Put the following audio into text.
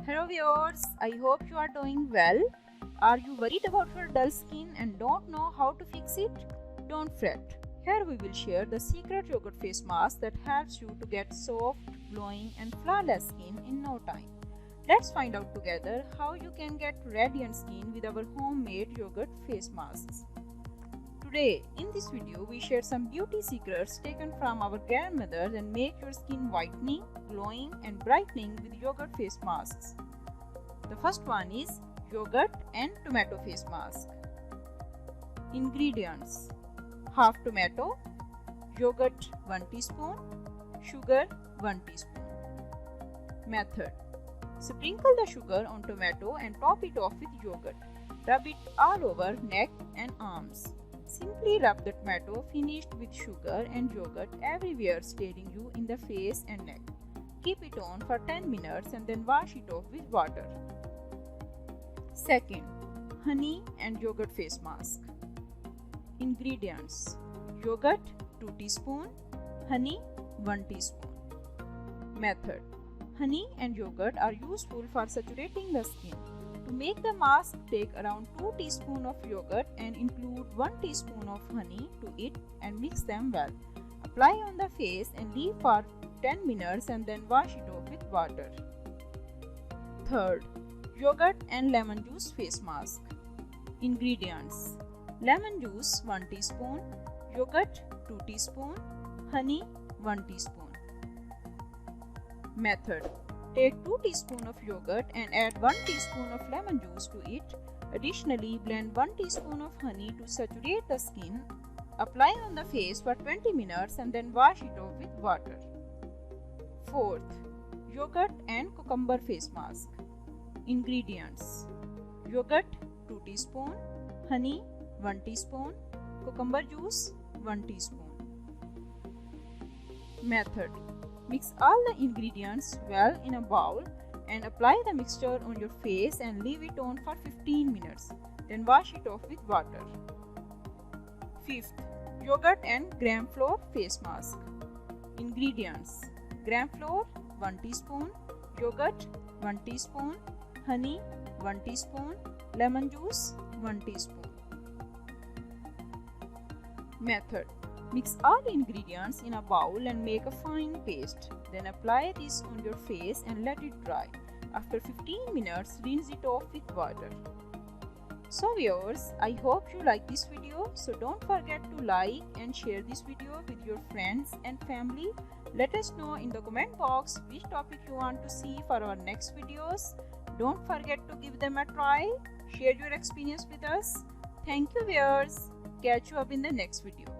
Hello viewers, I hope you are doing well. Are you worried about your dull skin and don't know how to fix it? Don't fret. Here we will share the secret yogurt face mask that helps you to get soft, glowing and flawless skin in no time. Let's find out together how you can get radiant skin with our homemade yogurt face masks. Today, in this video, we share some beauty secrets taken from our grandmothers and make your skin whitening, glowing and brightening with yogurt face masks. The first one is yogurt and tomato face mask. Ingredients: half tomato, yogurt 1 teaspoon, sugar 1 teaspoon. Method: sprinkle the sugar on tomato and top it off with yogurt. Rub it all over neck and arms. Simply rub the tomato finished with sugar and yogurt everywhere, staring you in the face and neck. Keep it on for 10 minutes and then wash it off with water. Second, honey and yogurt face mask. Ingredients: yogurt 2 teaspoon, honey 1 teaspoon. Method: honey and yogurt are useful for saturating the skin. To make the mask, take around 2 teaspoons of yogurt and include 1 teaspoon of honey to it and mix them well. Apply on the face and leave for 10 minutes and then wash it off with water. Third, yogurt and lemon juice face mask. Ingredients: lemon juice 1 teaspoon, yogurt 2 teaspoon, honey 1 teaspoon. Method: take 2 teaspoons of yogurt and add 1 teaspoon of lemon juice to it. Additionally, blend 1 teaspoon of honey to saturate the skin. Apply on the face for 20 minutes and then wash it off with water. Fourth, yogurt and cucumber face mask. Ingredients: yogurt 2 teaspoon, honey 1 teaspoon, cucumber juice 1 teaspoon. Method: mix all the ingredients well in a bowl and apply the mixture on your face and leave it on for 15 minutes. Then wash it off with water. Fifth, yogurt and gram flour face mask. Ingredients: gram flour 1 teaspoon, yogurt 1 teaspoon, honey 1 teaspoon, lemon juice 1 teaspoon. Method: mix all the ingredients in a bowl and make a fine paste. Then apply this on your face and let it dry. After 15 minutes, rinse it off with water. So viewers, I hope you like this video. So don't forget to like and share this video with your friends and family. Let us know in the comment box which topic you want to see for our next videos. Don't forget to give them a try. Share your experience with us. Thank you viewers. Catch you up in the next video.